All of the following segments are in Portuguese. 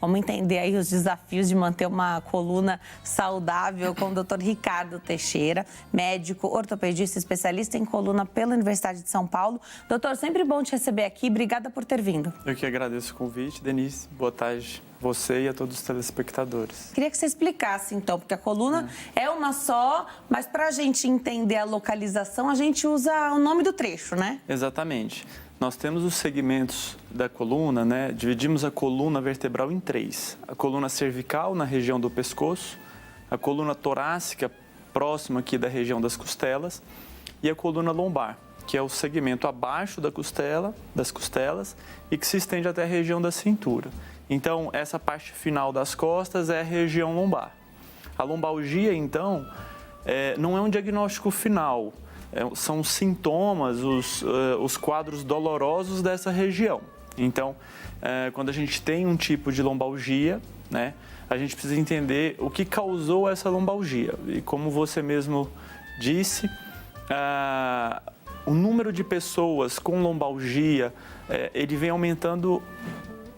Vamos entender aí os desafios de manter uma coluna saudável com o Dr. Ricardo Teixeira, médico, ortopedista, especialista em coluna pela Universidade de São Paulo. Doutor, sempre bom te receber aqui. Obrigada por ter vindo. Eu que agradeço o convite, Denise. Boa tarde a você e a todos os telespectadores. Queria que você explicasse, então, porque a coluna é uma só, mas para a gente entender a localização, a gente usa o nome do trecho, né? Exatamente. Nós temos os segmentos da coluna, né? Dividimos a coluna vertebral em três. A coluna cervical, na região do pescoço, a coluna torácica, próxima aqui da região das costelas, e a coluna lombar, que é o segmento abaixo das costelas e que se estende até a região da cintura. Então, essa parte final das costas é a região lombar. A lombalgia, então, não é um diagnóstico final, são os sintomas, os quadros dolorosos dessa região. Então, quando a gente tem um tipo de lombalgia, né, a gente precisa entender o que causou essa lombalgia. E como você mesmo disse, o número de pessoas com lombalgia, ele vem aumentando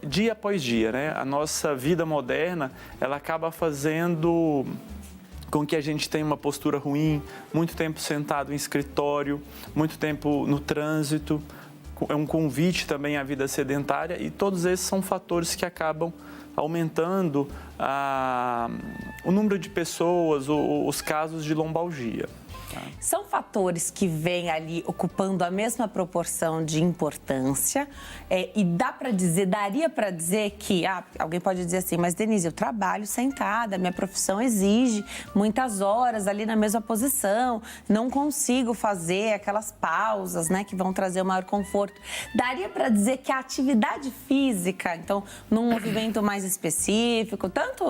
dia após dia, né? A nossa vida moderna, ela acaba fazendo com que a gente tenha uma postura ruim, muito tempo sentado em escritório, muito tempo no trânsito, é um convite também à vida sedentária e todos esses são fatores que acabam aumentando o número de pessoas, os casos de lombalgia. São fatores que vêm ali ocupando a mesma proporção de importância e daria para dizer que, alguém pode dizer assim, mas Denise, eu trabalho sentada, minha profissão exige muitas horas ali na mesma posição, não consigo fazer aquelas pausas, né, que vão trazer o maior conforto. Daria para dizer que a atividade física, então, num movimento mais específico, tanto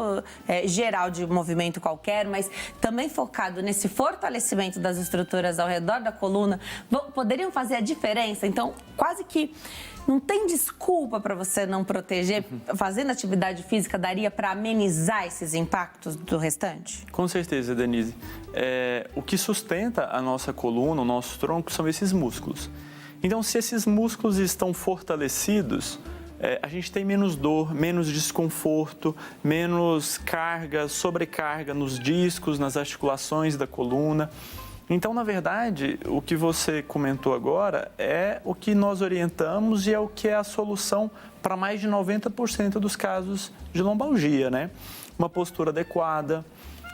geral de movimento qualquer, mas também focado nesse fortalecimento das estruturas ao redor da coluna, poderiam fazer a diferença? Então, quase que não tem desculpa para você não proteger. Fazendo atividade física, daria para amenizar esses impactos do restante? Com certeza, Denise. O que sustenta a nossa coluna, o nosso tronco, são esses músculos. Então, se esses músculos estão fortalecidos, a gente tem menos dor, menos desconforto, menos carga, sobrecarga nos discos, nas articulações da coluna. Então, na verdade, o que você comentou agora é o que nós orientamos e é o que é a solução para mais de 90% dos casos de lombalgia, né? Uma postura adequada,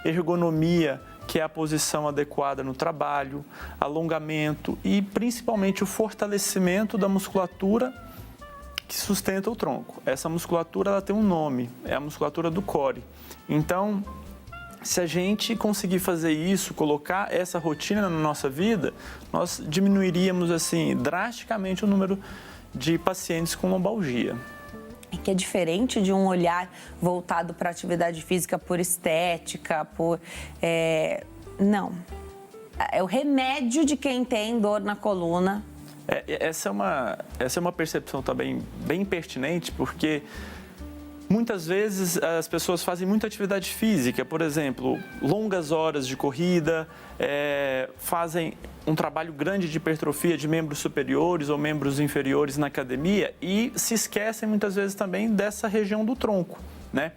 ergonomia, que é a posição adequada no trabalho, alongamento e principalmente o fortalecimento da musculatura que sustenta o tronco. Essa musculatura ela tem um nome, é a musculatura do core. Então, se a gente conseguir fazer isso, colocar essa rotina na nossa vida, nós diminuiríamos assim drasticamente o número de pacientes com lombalgia. Que é diferente de um olhar voltado para a atividade física por estética, não. É o remédio de quem tem dor na coluna. Essa é uma percepção também bem pertinente, porque muitas vezes as pessoas fazem muita atividade física, por exemplo, longas horas de corrida, fazem um trabalho grande de hipertrofia de membros superiores ou membros inferiores na academia e se esquecem muitas vezes também dessa região do tronco, né?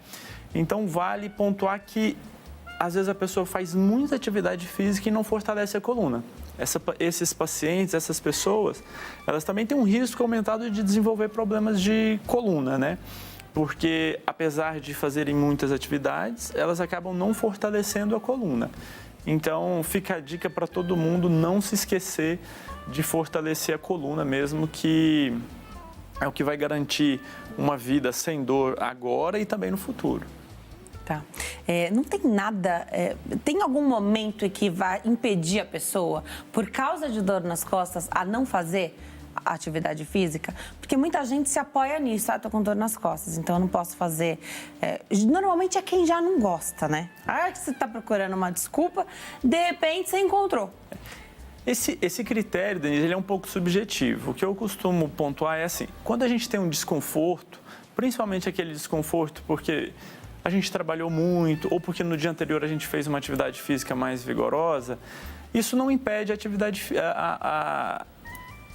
Então vale pontuar que às vezes a pessoa faz muita atividade física e não fortalece a coluna. Esses pacientes, essas pessoas, elas também têm um risco aumentado de desenvolver problemas de coluna, né? Porque, apesar de fazerem muitas atividades, elas acabam não fortalecendo a coluna. Então, fica a dica para todo mundo não se esquecer de fortalecer a coluna, mesmo que é o que vai garantir uma vida sem dor agora e também no futuro. Tá. Não tem nada, tem algum momento em que vai impedir a pessoa, por causa de dor nas costas, a não fazer a atividade física? Porque muita gente se apoia nisso, tô com dor nas costas, então eu não posso fazer. Normalmente é quem já não gosta, né? Que você tá procurando uma desculpa, de repente você encontrou. Esse critério, Denise, ele é um pouco subjetivo. O que eu costumo pontuar é assim, quando a gente tem um desconforto, principalmente aquele desconforto porque a gente trabalhou muito ou porque no dia anterior a gente fez uma atividade física mais vigorosa, isso não impede a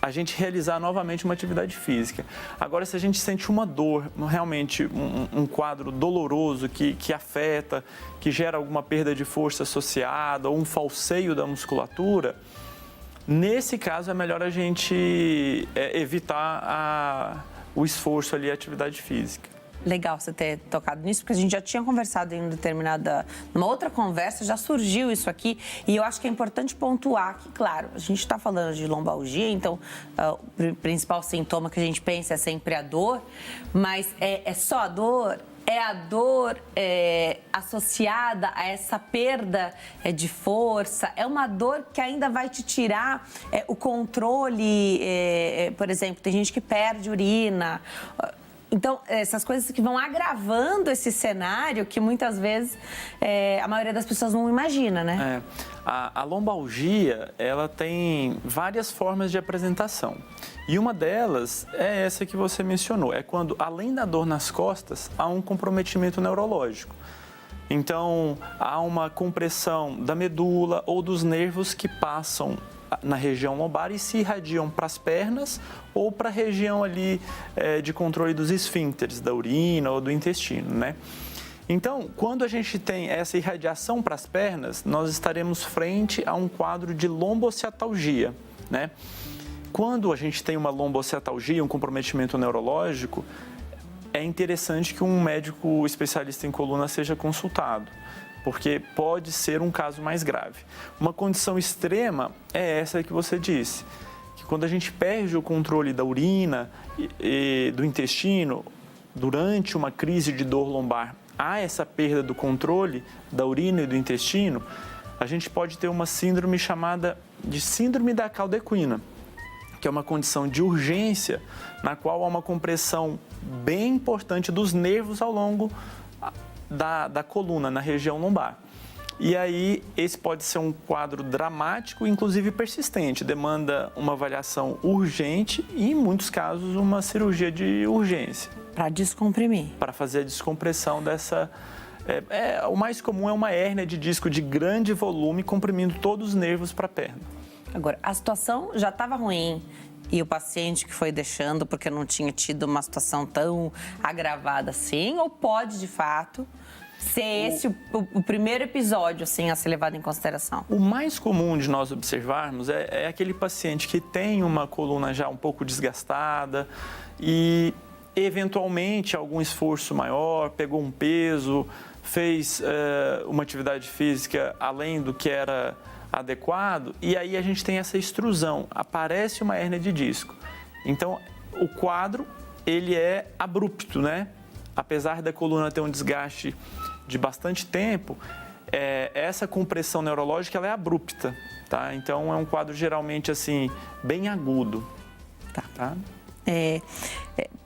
a gente realizar novamente uma atividade física. Agora, se a gente sente uma dor, realmente um quadro doloroso que afeta, que gera alguma perda de força associada ou um falseio da musculatura, nesse caso é melhor a gente evitar o esforço ali, a atividade física. Legal você ter tocado nisso, porque a gente já tinha conversado em numa outra conversa, já surgiu isso aqui, e eu acho que é importante pontuar que, claro, a gente está falando de lombalgia, então o principal sintoma que a gente pensa é sempre a dor, mas é só a dor? É a dor associada a essa perda de força? É uma dor que ainda vai te tirar o controle? Por exemplo, tem gente que perde urina. Então, essas coisas que vão agravando esse cenário que muitas vezes a maioria das pessoas não imagina, né? A lombalgia, ela tem várias formas de apresentação. E uma delas é essa que você mencionou. É quando, além da dor nas costas, há um comprometimento neurológico. Então, há uma compressão da medula ou dos nervos que passam na região lombar e se irradiam para as pernas ou para a região ali de controle dos esfíncteres, da urina ou do intestino, né? Então, quando a gente tem essa irradiação para as pernas, nós estaremos frente a um quadro de lombociatalgia, né? Quando a gente tem uma lombociatalgia, um comprometimento neurológico, é interessante que um médico especialista em coluna seja consultado, porque pode ser um caso mais grave. Uma condição extrema é essa que você disse, que quando a gente perde o controle da urina e do intestino, durante uma crise de dor lombar, há essa perda do controle da urina e do intestino, a gente pode ter uma síndrome chamada de síndrome da cauda equina, que é uma condição de urgência na qual há uma compressão bem importante dos nervos ao longo da coluna, na região lombar. E aí, esse pode ser um quadro dramático, inclusive persistente, demanda uma avaliação urgente e, em muitos casos, uma cirurgia de urgência. Para descomprimir. Para fazer a descompressão dessa... o mais comum é uma hérnia de disco de grande volume, comprimindo todos os nervos para a perna. Agora, a situação já estava ruim e o paciente que foi deixando porque não tinha tido uma situação tão agravada assim, ou pode, de fato, ser esse o primeiro episódio assim, a ser levado em consideração? O mais comum de nós observarmos é aquele paciente que tem uma coluna já um pouco desgastada e, eventualmente, algum esforço maior, pegou um peso, fez uma atividade física além do que era adequado, e aí a gente tem essa extrusão, aparece uma hérnia de disco. Então, o quadro, ele é abrupto, né? Apesar da coluna ter um desgaste de bastante tempo, essa compressão neurológica, ela é abrupta, tá? Então, é um quadro geralmente, assim, bem agudo. Tá?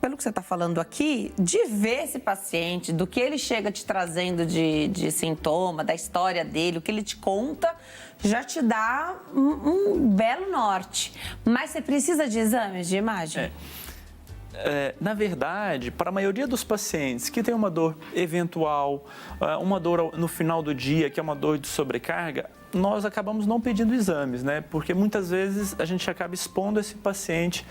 Pelo que você está falando aqui, de ver esse paciente, do que ele chega te trazendo de sintoma, da história dele, o que ele te conta, já te dá um belo norte. Mas você precisa de exames de imagem? Na verdade, para a maioria dos pacientes que tem uma dor eventual, uma dor no final do dia, que é uma dor de sobrecarga, nós acabamos não pedindo exames, né? Porque muitas vezes a gente acaba expondo esse paciente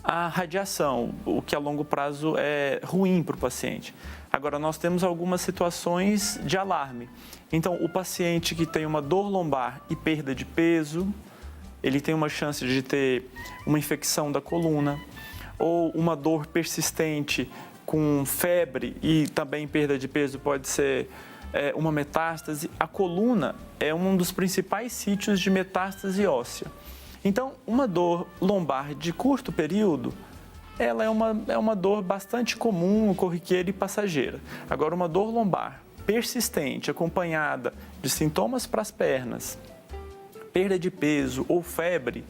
à radiação, o que a longo prazo é ruim para o paciente. Agora, nós temos algumas situações de alarme. Então, o paciente que tem uma dor lombar e perda de peso, ele tem uma chance de ter uma infecção da coluna, ou uma dor persistente com febre e também perda de peso pode ser uma metástase. A coluna é um dos principais sítios de metástase óssea. Então, uma dor lombar de curto período, ela é uma dor bastante comum, corriqueira e passageira. Agora, uma dor lombar persistente, acompanhada de sintomas para as pernas, perda de peso ou febre,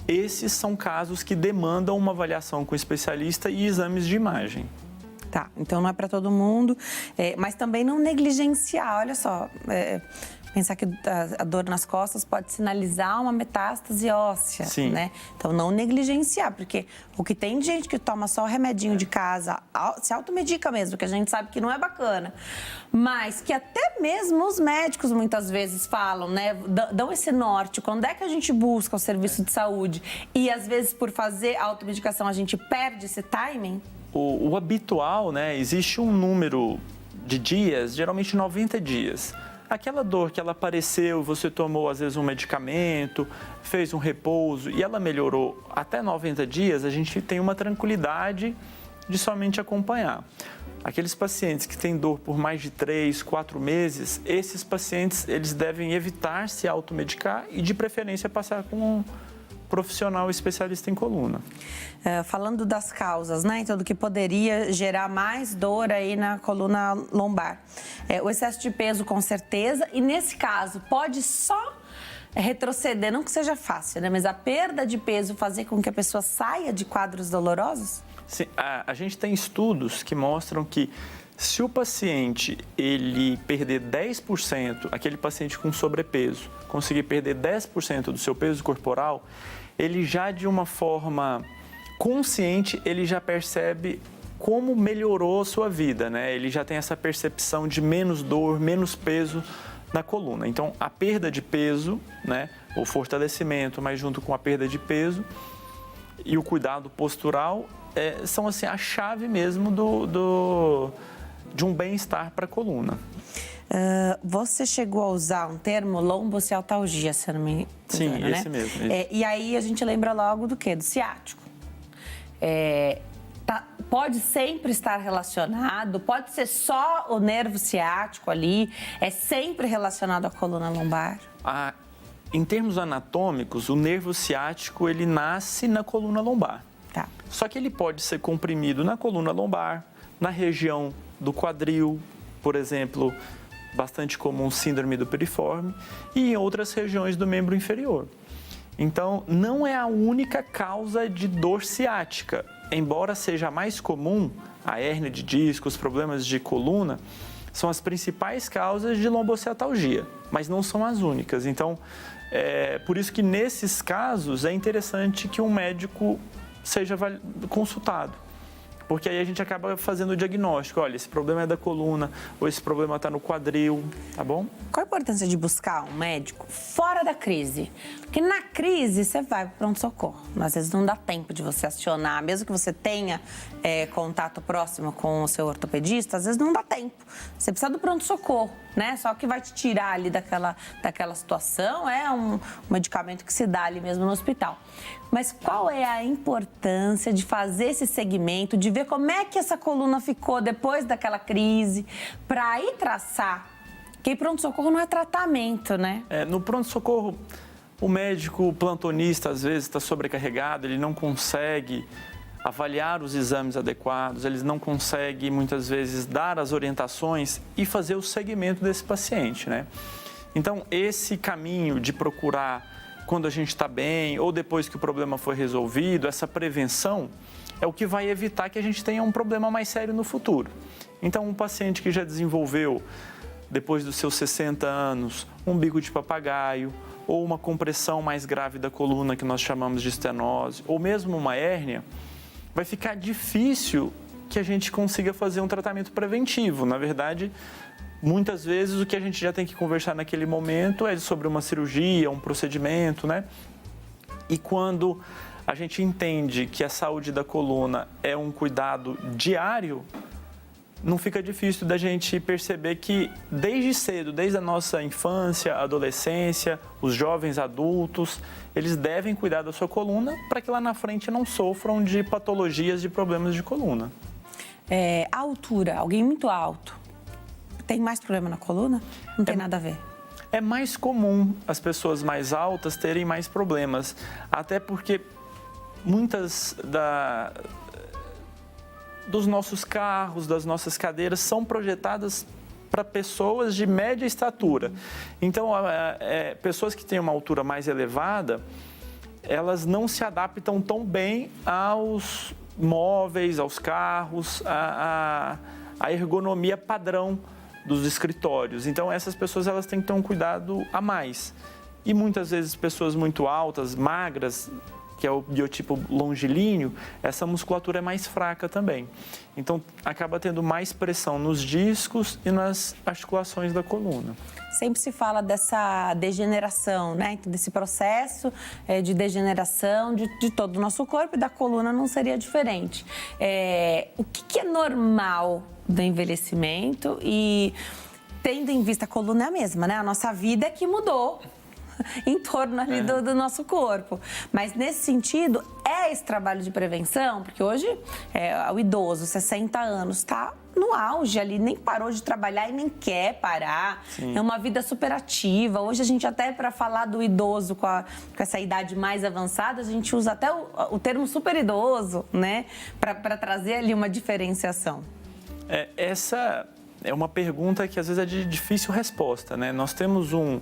esses são casos que demandam uma avaliação com o especialista e exames de imagem. Tá, então não é para todo mundo, mas também não negligenciar. Olha só, Pensar que a dor nas costas pode sinalizar uma metástase óssea, Sim. né? Então, não negligenciar, porque o que tem de gente que toma só o remedinho de casa, se automedica mesmo, que a gente sabe que não é bacana, mas que até mesmo os médicos muitas vezes falam, né? Dão esse norte, quando é que a gente busca o serviço de saúde e às vezes por fazer a automedicação a gente perde esse timing? O habitual, né? Existe um número de dias, geralmente 90 dias. Aquela dor que ela apareceu, você tomou às vezes um medicamento, fez um repouso e ela melhorou até 90 dias, a gente tem uma tranquilidade de somente acompanhar. Aqueles pacientes que têm dor por mais de 3, 4 meses, esses pacientes eles devem evitar se automedicar e de preferência passar com um profissional especialista em coluna. Falando das causas, né? Então, do que poderia gerar mais dor aí na coluna lombar. O excesso de peso, com certeza. E nesse caso, pode só retroceder, não que seja fácil, né? Mas a perda de peso fazer com que a pessoa saia de quadros dolorosos? Sim, a gente tem estudos que mostram que se o paciente ele perder 10%, aquele paciente com sobrepeso, conseguir perder 10% do seu peso corporal, ele já de uma forma consciente, ele já percebe como melhorou a sua vida, né? Ele já tem essa percepção de menos dor, menos peso na coluna. Então, a perda de peso, né? O fortalecimento, mas junto com a perda de peso e o cuidado postural, são assim a chave mesmo de um bem-estar para a coluna. Você chegou a usar um termo lombocialtalgia, se eu não me engano, Sim, né? esse mesmo. E aí a gente lembra logo do quê? Do ciático. Pode sempre estar relacionado, pode ser só o nervo ciático ali, é sempre relacionado à coluna lombar? Em termos anatômicos, o nervo ciático ele nasce na coluna lombar. Tá. Só que ele pode ser comprimido na coluna lombar, na região do quadril, por exemplo, bastante comum síndrome do piriforme, e em outras regiões do membro inferior. Então, não é a única causa de dor ciática. Embora seja mais comum, a hérnia de disco, os problemas de coluna, são as principais causas de lombocialtalgia, mas não são as únicas. Então, por isso que nesses casos é interessante que um médico seja consultado, porque aí a gente acaba fazendo o diagnóstico. Olha, esse problema é da coluna ou esse problema está no quadril, tá bom? Qual a importância de buscar um médico fora da crise? Porque na crise você vai para o pronto-socorro. Às vezes não dá tempo de você acionar, mesmo que você tenha contato próximo com o seu ortopedista, às vezes não dá tempo. Você precisa do pronto-socorro, né? Só que vai te tirar ali daquela situação é um medicamento que se dá ali mesmo no hospital. Mas qual é a importância de fazer esse segmento, de ver como é que essa coluna ficou depois daquela crise, para aí traçar? Porque pronto-socorro não é tratamento, né? No pronto-socorro, o médico plantonista, às vezes, está sobrecarregado, ele não consegue avaliar os exames adequados, ele não consegue, muitas vezes, dar as orientações e fazer o segmento desse paciente, né? Então, esse caminho de procurar quando a gente está bem ou depois que o problema foi resolvido, essa prevenção é o que vai evitar que a gente tenha um problema mais sério no futuro. Então, um paciente que já desenvolveu, depois dos seus 60 anos, um bico de papagaio, ou uma compressão mais grave da coluna, que nós chamamos de estenose, ou mesmo uma hérnia, vai ficar difícil que a gente consiga fazer um tratamento preventivo. Na verdade, muitas vezes o que a gente já tem que conversar naquele momento é sobre uma cirurgia, um procedimento, né? E quando a gente entende que a saúde da coluna é um cuidado diário, não fica difícil da gente perceber que desde cedo, desde a nossa infância, adolescência, os jovens adultos, eles devem cuidar da sua coluna para que lá na frente não sofram de patologias, de problemas de coluna. A altura, alguém muito alto, tem mais problema na coluna? Não tem nada a ver? É mais comum as pessoas mais altas terem mais problemas, até porque muitas dos nossos carros, das nossas cadeiras, são projetadas para pessoas de média estatura. Então, pessoas que têm uma altura mais elevada, elas não se adaptam tão bem aos móveis, aos carros, à ergonomia padrão dos escritórios. Então, essas pessoas elas têm que ter um cuidado a mais. E muitas vezes pessoas muito altas, magras, que é o biotipo longilíneo, essa musculatura é mais fraca também. Então, acaba tendo mais pressão nos discos e nas articulações da coluna. Sempre se fala dessa degeneração, né? Então, desse processo de degeneração de todo o nosso corpo, e da coluna não seria diferente. O que é normal do envelhecimento? E tendo em vista, a coluna é a mesma, né? A nossa vida é que mudou em torno ali do nosso corpo. Mas nesse sentido, esse trabalho de prevenção, porque hoje o idoso, 60 anos, está no auge ali, nem parou de trabalhar e nem quer parar. Sim. É uma vida super ativa. Hoje a gente até, para falar do idoso com essa idade mais avançada, a gente usa até o termo super idoso, né? Para trazer ali uma diferenciação. Essa é uma pergunta que às vezes é de difícil resposta, né? Nós temos um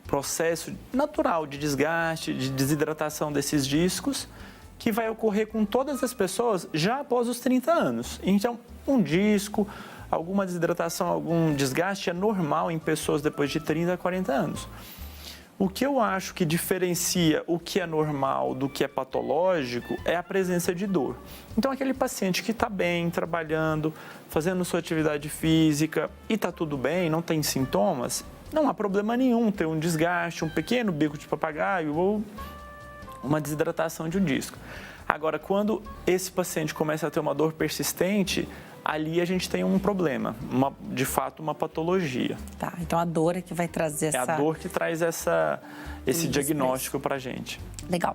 processo natural de desgaste, de desidratação desses discos, que vai ocorrer com todas as pessoas já após os 30 anos. Então, um disco, alguma desidratação, algum desgaste é normal em pessoas depois de 30 a 40 anos. O que eu acho que diferencia o que é normal do que é patológico é a presença de dor. Então, aquele paciente que está bem, trabalhando, fazendo sua atividade física e está tudo bem, não tem sintomas, não há problema nenhum ter um desgaste, um pequeno bico de papagaio ou uma desidratação de um disco. Agora, quando esse paciente começa a ter uma dor persistente, ali a gente tem um problema, de fato, uma patologia. Tá, então a dor é que vai trazer essa... É a dor que traz esse diagnóstico para a gente. Legal.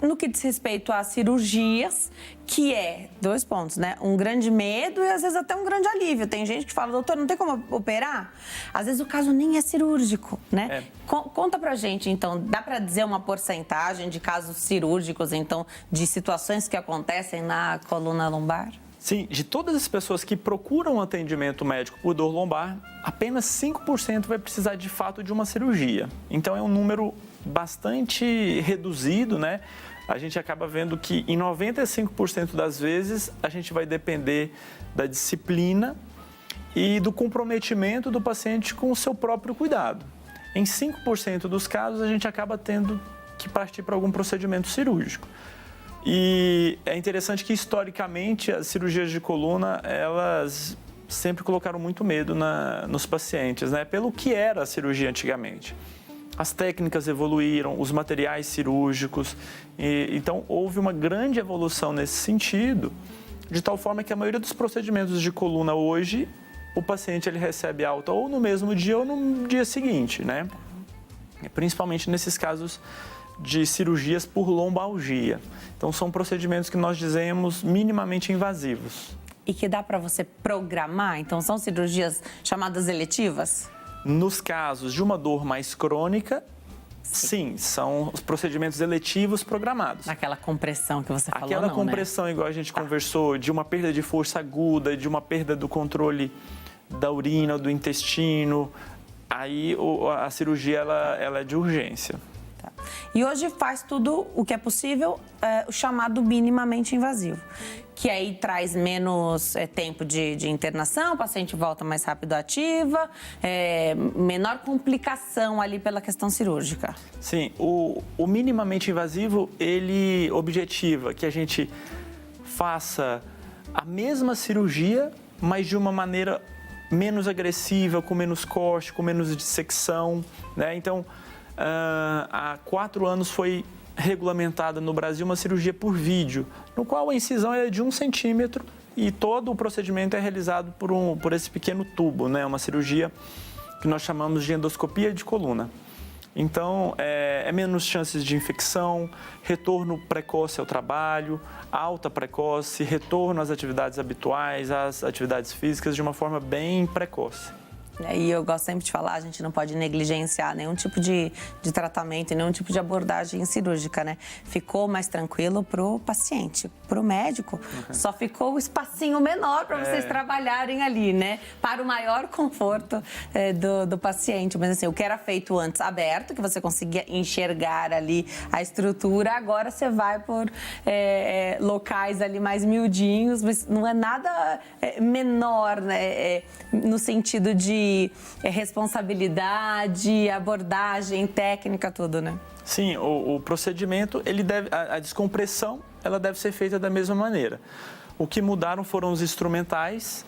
No que diz respeito a cirurgias, que é 2 pontos, né? Um grande medo e às vezes até um grande alívio. Tem gente que fala, doutor, não tem como operar? Às vezes o caso nem é cirúrgico, né? Conta pra gente, então, dá pra dizer uma porcentagem de casos cirúrgicos, então, de situações que acontecem na coluna lombar? Sim, de todas as pessoas que procuram atendimento médico por dor lombar, apenas 5% vai precisar de fato de uma cirurgia. Então é um número bastante reduzido, né? A gente acaba vendo que em 95% das vezes a gente vai depender da disciplina e do comprometimento do paciente com o seu próprio cuidado. Em 5% dos casos a gente acaba tendo que partir para algum procedimento cirúrgico. E é interessante que, historicamente, as cirurgias de coluna, elas sempre colocaram muito medo nos pacientes, né? Pelo que era a cirurgia antigamente. As técnicas evoluíram, os materiais cirúrgicos, então houve uma grande evolução nesse sentido, de tal forma que a maioria dos procedimentos de coluna hoje, o paciente ele recebe alta ou no mesmo dia ou no dia seguinte, né? Principalmente nesses casos de cirurgias por lombalgia. Então, são procedimentos que nós dizemos minimamente invasivos. E que dá para você programar? Então, são cirurgias chamadas eletivas? Nos casos de uma dor mais crônica, sim, são os procedimentos eletivos programados. Aquela compressão que você falou, Aquela não, compressão, né? Igual a gente conversou, de uma perda de força aguda, de uma perda do controle da urina, do intestino, aí a cirurgia ela é de urgência. E hoje faz tudo o que é possível, o chamado minimamente invasivo, que aí traz menos tempo de internação, o paciente volta mais rápido à ativa, menor complicação ali pela questão cirúrgica. Sim, o minimamente invasivo, ele objetiva que a gente faça a mesma cirurgia, mas de uma maneira menos agressiva, com menos corte, com menos dissecção, né? Então, há 4 anos foi regulamentada no Brasil uma cirurgia por vídeo, no qual a incisão é de 1 centímetro e todo o procedimento é realizado por esse pequeno tubo, né? Uma cirurgia que nós chamamos de endoscopia de coluna. Então, é menos chances de infecção, retorno precoce ao trabalho, alta precoce, retorno às atividades habituais, às atividades físicas de uma forma bem precoce. E eu gosto sempre de falar, a gente não pode negligenciar nenhum tipo de tratamento, nenhum tipo de abordagem cirúrgica, né? Ficou mais tranquilo pro paciente, pro médico, só ficou o espacinho menor para vocês trabalharem ali, né? Para o maior conforto do paciente. Mas assim, o que era feito antes aberto, que você conseguia enxergar ali a estrutura, agora você vai por locais ali mais miudinhos, mas não é nada menor, né? No sentido de responsabilidade, abordagem, técnica, tudo, né? Sim, o procedimento, a descompressão, ela deve ser feita da mesma maneira. O que mudaram foram os instrumentais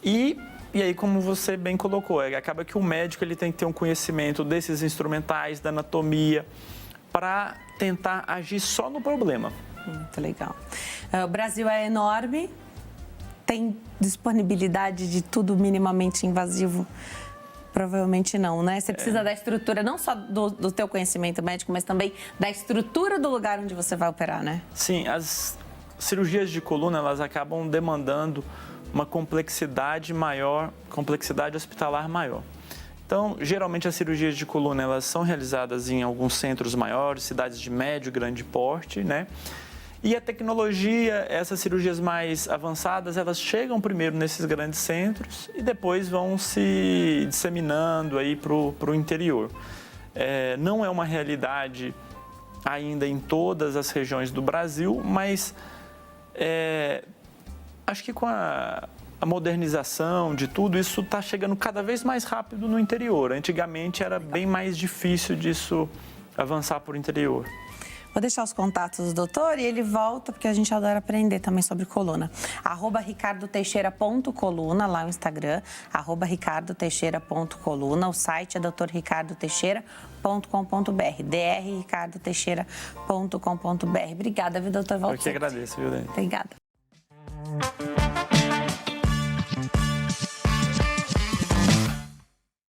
e aí, como você bem colocou, acaba que o médico ele tem que ter um conhecimento desses instrumentais, da anatomia, para tentar agir só no problema. Muito legal. O Brasil é enorme, tem disponibilidade de tudo minimamente invasivo? Provavelmente não, né? Você precisa da estrutura, não só do teu conhecimento médico, mas também da estrutura do lugar onde você vai operar, né? Sim, as cirurgias de coluna, elas acabam demandando uma complexidade maior, complexidade hospitalar maior. Então, geralmente as cirurgias de coluna, elas são realizadas em alguns centros maiores, cidades de médio, grande porte, né? E a tecnologia, essas cirurgias mais avançadas, elas chegam primeiro nesses grandes centros e depois vão se disseminando aí para o interior. Não é uma realidade ainda em todas as regiões do Brasil, mas acho que com a modernização de tudo, isso está chegando cada vez mais rápido no interior. Antigamente era bem mais difícil disso avançar por interior. Vou deixar os contatos do doutor e ele volta, porque a gente adora aprender também sobre coluna. @ricardoteixeira.coluna, lá no Instagram, @ricardoteixeira.coluna. O site é drricardoteixeira.com.br, drricardoteixeira.com.br. Obrigada, viu, doutor? Eu que agradeço, viu, Dani? Obrigada.